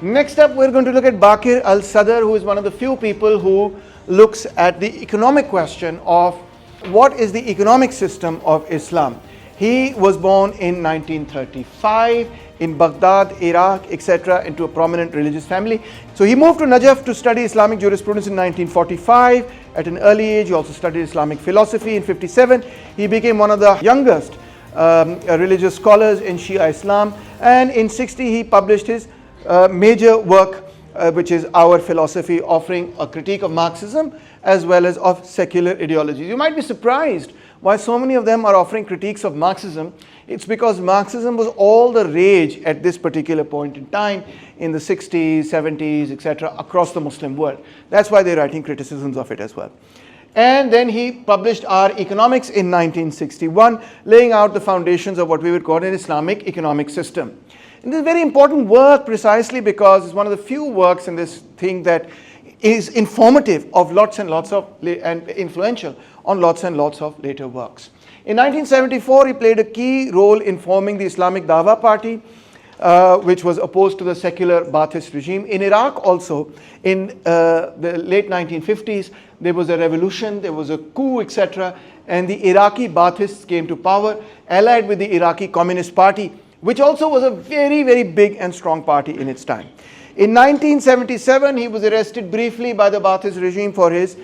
Next up, we're going to look at Baqir al Sadr, who is one of the few people who looks at the economic question of what is the economic system of Islam. He was born in 1935 in Baghdad, Iraq, etc., into a prominent religious family. So he moved to Najaf to study Islamic jurisprudence in 1945. At an early age, he also studied Islamic philosophy. In 1957, he became one of the youngest religious scholars in Shia Islam. And in 1960, he published his major work, which is Our Philosophy, offering a critique of Marxism as well as of secular ideologies. You might be surprised why so many of them are offering critiques of Marxism. It's because Marxism was all the rage at this particular point in time in the 60s, 70s, etc., across the Muslim world. That's why they're writing criticisms of it as well. And then he published Our Economics in 1961, laying out the foundations of what we would call an Islamic economic system. And this is very important work precisely because it's one of the few works in this thing that is informative of lots and lots of, and influential on lots and lots of later works. In 1974, he played a key role in forming the Islamic Dawa Party, which was opposed to the secular Ba'athist regime. In Iraq also, in the late 1950s, there was a revolution, there was a coup, etc., and the Iraqi Ba'athists came to power, allied with the Iraqi Communist Party, which also was a very, very big and strong party in its time. In 1977, he was arrested briefly by the Ba'athist regime for his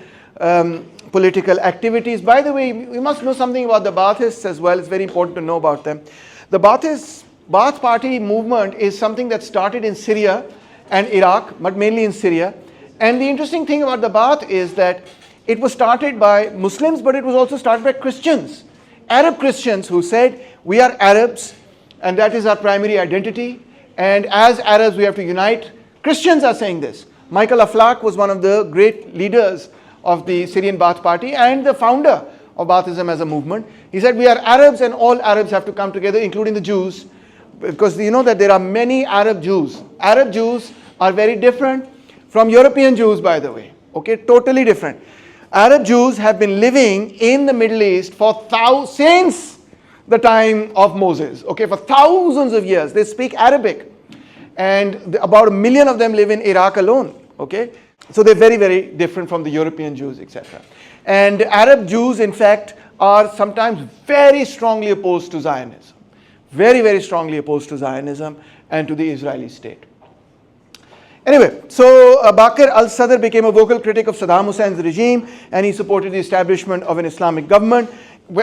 political activities. By the way, we must know something about the Ba'athists as well. It's very important to know about them. The Ba'ath Party movement is something that started in Syria and Iraq, but mainly in Syria. And the interesting thing about the Ba'ath is that it was started by Muslims, but it was also started by Christians, Arab Christians who said, we are Arabs, and that is our primary identity. And as Arabs, we have to unite. Christians are saying this. Michael Aflaq was one of the great leaders of the Syrian Ba'ath Party and the founder of Ba'athism as a movement. He said, we are Arabs and all Arabs have to come together, including the Jews. Because you know that there are many Arab Jews. Arab Jews are very different from European Jews, by the way. Okay, totally different. Arab Jews have been living in the Middle East for since the time of Moses, okay, for thousands of years. They speak Arabic, and about 1 million of them live in Iraq alone, okay. So they're very, very different from the European Jews, etc. And Arab Jews, in fact, are sometimes very strongly opposed to Zionism, very, very strongly opposed to Zionism and to the Israeli state. Anyway, so Baqir al Sadr became a vocal critic of Saddam Hussein's regime, and he supported the establishment of an Islamic government.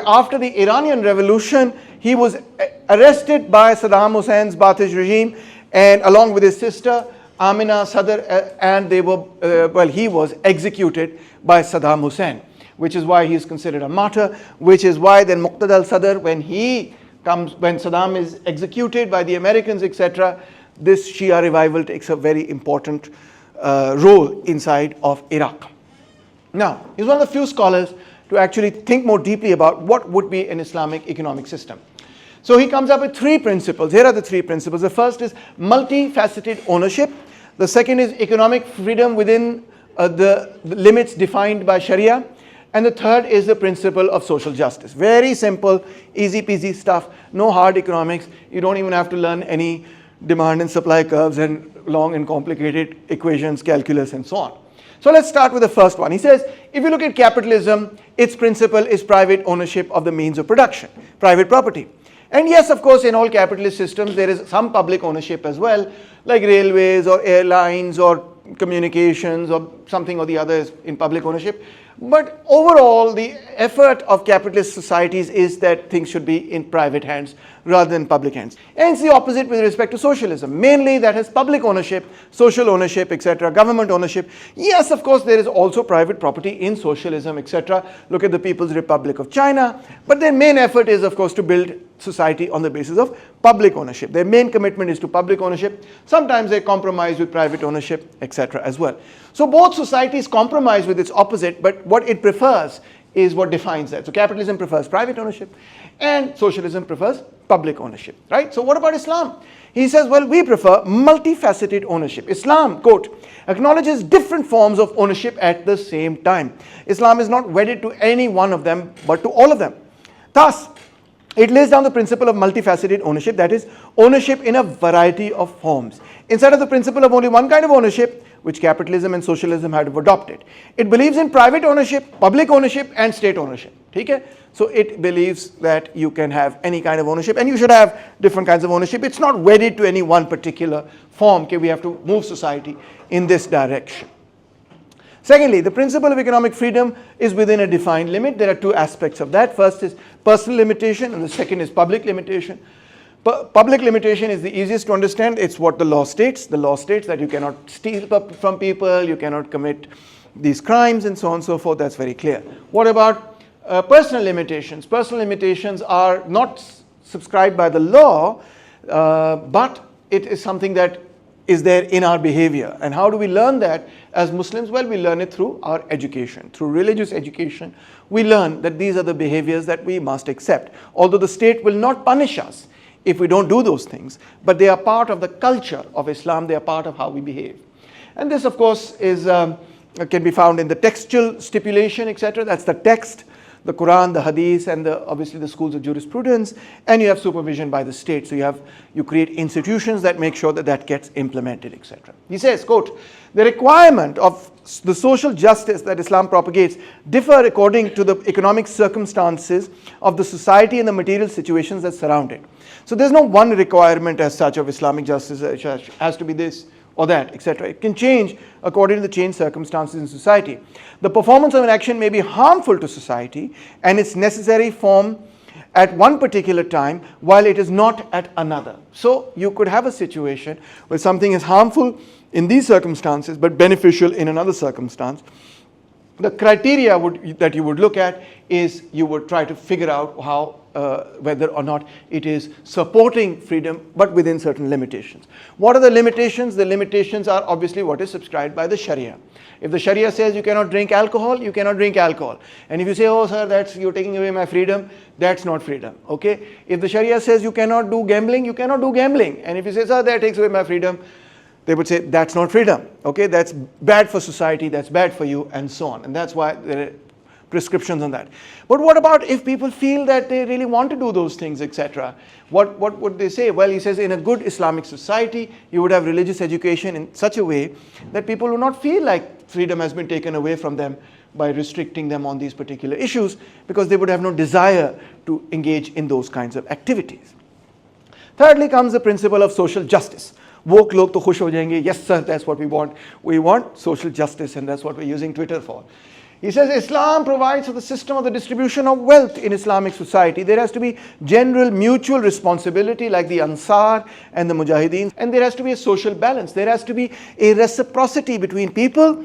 After the Iranian Revolution, he was arrested by Saddam Hussein's Ba'athist regime, and along with his sister Amina Sadr, and they were he was executed by Saddam Hussein, which is why he is considered a martyr. Which is why then Muqtada al-Sadr, when Saddam is executed by the Americans, etc., this Shia revival takes a very important role inside of Iraq. Now, he's one of the few scholars to actually think more deeply about what would be an Islamic economic system. So he comes up with 3 principles. Here are the 3 principles. The first is multifaceted ownership. The second is economic freedom within the limits defined by Sharia. And the third is the principle of social justice. Very simple, easy peasy stuff. No hard economics. You don't even have to learn any demand and supply curves and long and complicated equations, calculus, and so on. So let's start with the first one. He says, if you look at capitalism, its principle is private ownership of the means of production, private property. And yes, of course, in all capitalist systems, there is some public ownership as well, like railways or airlines or communications or something or the other is in public ownership. But overall, the effort of capitalist societies is that things should be in private hands rather than public hands. And it's the opposite with respect to socialism. Mainly that has public ownership, social ownership, etc., government ownership. Yes, of course, there is also private property in socialism, etc. Look at the People's Republic of China. But their main effort is, of course, to build society on the basis of public ownership. Their main commitment is to public ownership. Sometimes they compromise with private ownership, etc. as well. So both societies compromise with its opposite, but what it prefers is what defines that. So capitalism prefers private ownership and socialism prefers public ownership, right? So what about Islam? He says, well, we prefer multifaceted ownership. Islam, quote, acknowledges different forms of ownership at the same time. Islam is not wedded to any one of them, but to all of them. Thus, It lays down the principle of multifaceted ownership, that is, ownership in a variety of forms, instead of the principle of only one kind of ownership, which capitalism and socialism had adopted. It believes in private ownership, public ownership, and state ownership. Okay? So it believes that you can have any kind of ownership, and you should have different kinds of ownership. It's not wedded to any one particular form. Okay? We have to move society in this direction. Secondly, the principle of economic freedom is within a defined limit. There are two aspects of that. First is personal limitation, and the second is public limitation. Public limitation is the easiest to understand. It's what the law states. The law states that you cannot steal from people, you cannot commit these crimes, and so on and so forth. That's very clear. What about personal limitations? Personal limitations are not subscribed by the law, but it is something that is there in our behavior. And how do we learn that as Muslims? Well, we learn it through our education, through religious education. We learn that these are the behaviors that we must accept. Although the state will not punish us if we don't do those things, but they are part of the culture of Islam, they are part of how we behave. And this, of course, is can be found in the textual stipulation, etc. That's the text, the Quran, the Hadith, and obviously the schools of jurisprudence, and you have supervision by the state. So you create institutions that make sure that that gets implemented, etc. He says, quote, "The requirement of the social justice that Islam propagates differ according to the economic circumstances of the society and the material situations that surround it." So there's no one requirement as such of Islamic justice, it has to be this or that, etc. It can change according to the changed circumstances in society. The performance of an action may be harmful to society and its necessary form at one particular time while it is not at another. So you could have a situation where something is harmful in these circumstances but beneficial in another circumstance. The criteria that you would look at is you would try to figure out how whether or not it is supporting freedom but within certain limitations. What are the limitations? The limitations are obviously what is subscribed by the Sharia. If the Sharia says you cannot drink alcohol, you cannot drink alcohol. And if you say, oh sir, you're taking away my freedom, that's not freedom. Okay? If the Sharia says you cannot do gambling, you cannot do gambling. And if you say, sir, that takes away my freedom, they would say that's not freedom. Okay? That's bad for society, that's bad for you, and so on. And that's why there are prescriptions on that. But what about if people feel that they really want to do those things, etc.? What would they say? Well, he says in a good Islamic society, you would have religious education in such a way that people will not feel like freedom has been taken away from them by restricting them on these particular issues, because they would have no desire to engage in those kinds of activities. Thirdly comes the principle of social justice. Woke log to khush ho jayenge. Yes sir, that's what we want. We want social justice, and that's what we're using Twitter for. He says Islam provides for the system of the distribution of wealth in Islamic society. There has to be general mutual responsibility like the Ansar and the Mujahideen, and there has to be a social balance. There has to be a reciprocity between people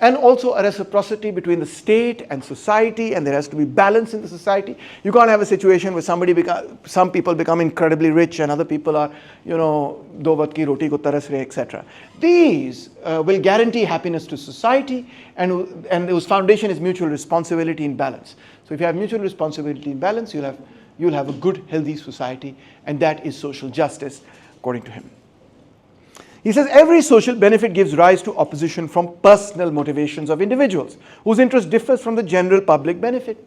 and also a reciprocity between the state and society, and there has to be balance in the society. You can't have a situation where some people become incredibly rich and other people are, do vat ki roti ko taras rahe, etc. These will guarantee happiness to society, and whose foundation is mutual responsibility in balance. So if you have mutual responsibility in balance, you'll have a good, healthy society, and that is social justice, according to him. He says every social benefit gives rise to opposition from personal motivations of individuals whose interest differs from the general public benefit.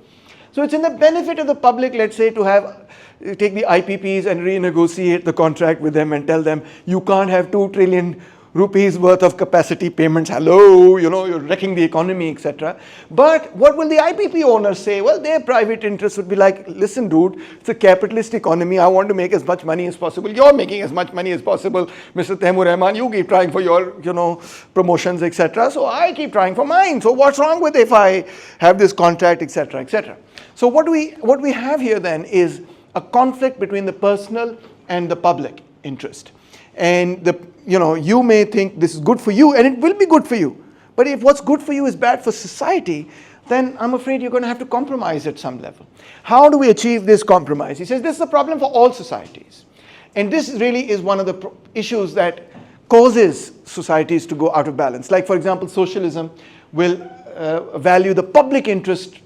So it's in the benefit of the public, let's say, to take the IPPs and renegotiate the contract with them and tell them you can't have 2 trillion rupees worth of capacity payments. Hello, you're wrecking the economy, etc. But what will the IPP owners say? Well, their private interests would be like, listen dude, it's a capitalist economy. I want to make as much money as possible. You're making as much money as possible. Mr. Taimur Rahman, you keep trying for your, promotions, etc. So I keep trying for mine. So what's wrong with if I have this contract, etc., etc. So what we have here then is a conflict between the personal and the public interest. And you may think this is good for you, and it will be good for you. But if what's good for you is bad for society, then I'm afraid you're going to have to compromise at some level. How do we achieve this compromise? He says this is a problem for all societies. And this really is one of the issues that causes societies to go out of balance. Like, for example, socialism will value the public interest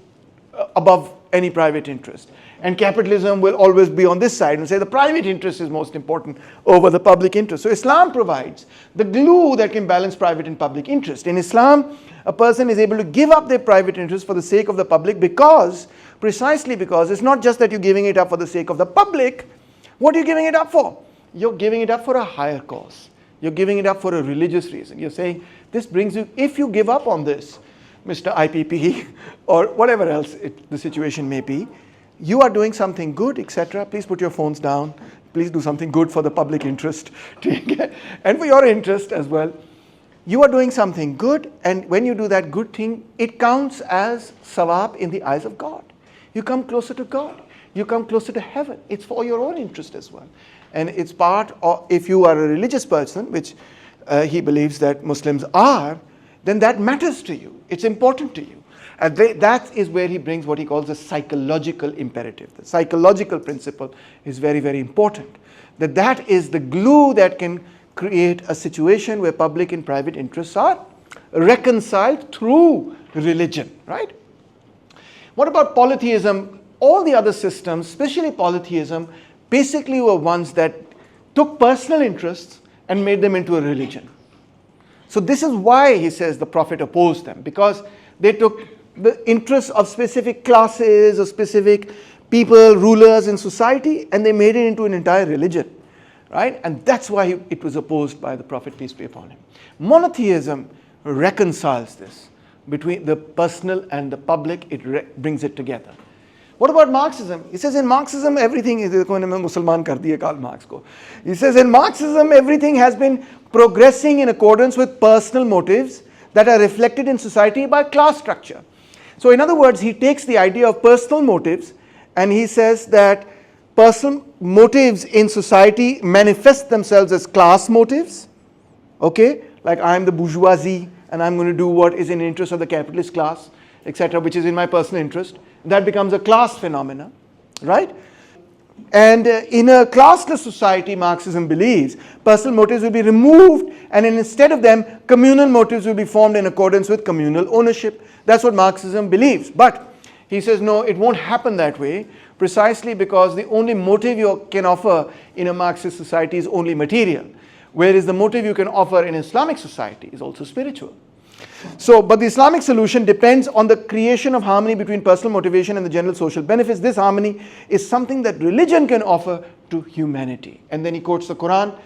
above any private interest. And capitalism will always be on this side and say the private interest is most important over the public interest. So Islam provides the glue that can balance private and public interest. In Islam, a person is able to give up their private interest for the sake of the public because Precisely because it's not just that you're giving it up for the sake of the public. What are you giving it up for? You're giving it up for a higher cause. You're giving it up for a religious reason. You're saying, this brings you, if you give up on this, Mr. IPP, or whatever else the situation may be, you are doing something good, etc. Please put your phones down. Please do something good for the public interest and for your interest as well. You are doing something good, and when you do that good thing, it counts as sawab in the eyes of God. You come closer to God. You come closer to heaven. It's for your own interest as well. And it's part of, if you are a religious person, which he believes that Muslims are, then that matters to you. It's important to you. And that is where he brings what he calls the psychological imperative. The psychological principle is very, very important. That is the glue that can create a situation where public and private interests are reconciled through religion, right? What about polytheism? All the other systems, especially polytheism, basically were ones that took personal interests and made them into a religion. So this is why he says the Prophet opposed them, because they took the interests of specific classes or specific people, rulers in society, and they made it into an entire religion, right? And that's why it was opposed by the Prophet, peace be upon him. Monotheism reconciles this between the personal and the public. It brings it together. What about Marxism? He says in Marxism everything is, Karl Marx ko. He says in Marxism everything has been progressing in accordance with personal motives that are reflected in society by class structure. So in other words, he takes the idea of personal motives and he says that personal motives in society manifest themselves as class motives. Okay, like I'm the bourgeoisie and I'm going to do what is in the interest of the capitalist class, etc., which is in my personal interest. That becomes a class phenomena, right? And in a classless society, Marxism believes, personal motives will be removed, and instead of them, communal motives will be formed in accordance with communal ownership. That's what Marxism believes. But he says, no, it won't happen that way, precisely because the only motive you can offer in a Marxist society is only material, whereas the motive you can offer in Islamic society is also spiritual. So, but the Islamic solution depends on the creation of harmony between personal motivation and the general social benefits. This harmony is something that religion can offer to humanity. And then he quotes the Quran,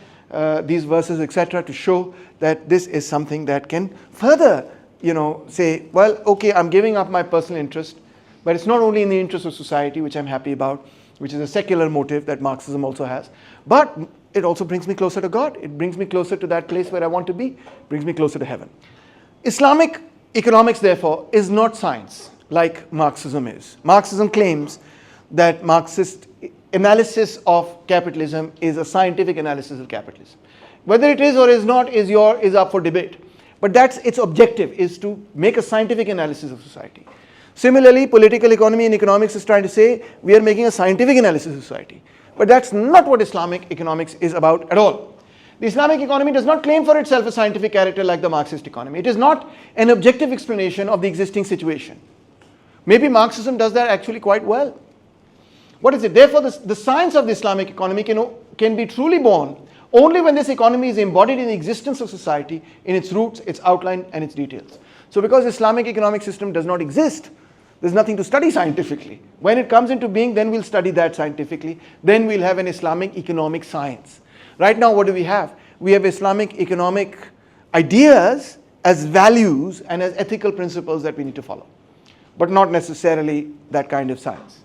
these verses, etc., to show that this is something that can further, say, well, okay, I'm giving up my personal interest, but it's not only in the interest of society, which I'm happy about, which is a secular motive that Marxism also has, but it also brings me closer to God. It brings me closer to that place where I want to be, brings me closer to heaven. Islamic economics, therefore, is not science like Marxism is. Marxism claims that Marxist analysis of capitalism is a scientific analysis of capitalism. Whether it is or is not is up for debate. But that's its objective, is to make a scientific analysis of society. Similarly, political economy and economics is trying to say we are making a scientific analysis of society. But that's not what Islamic economics is about at all. The Islamic economy does not claim for itself a scientific character like the Marxist economy. It is not an objective explanation of the existing situation. Maybe Marxism does that actually quite well. What is it? Therefore, the science of the Islamic economy can be truly born only when this economy is embodied in the existence of society, in its roots, its outline, and its details. So because Islamic economic system does not exist, there's nothing to study scientifically. When it comes into being, then we'll study that scientifically. Then we'll have an Islamic economic science. Right now, what do we have? We have Islamic economic ideas as values and as ethical principles that we need to follow, but not necessarily that kind of science.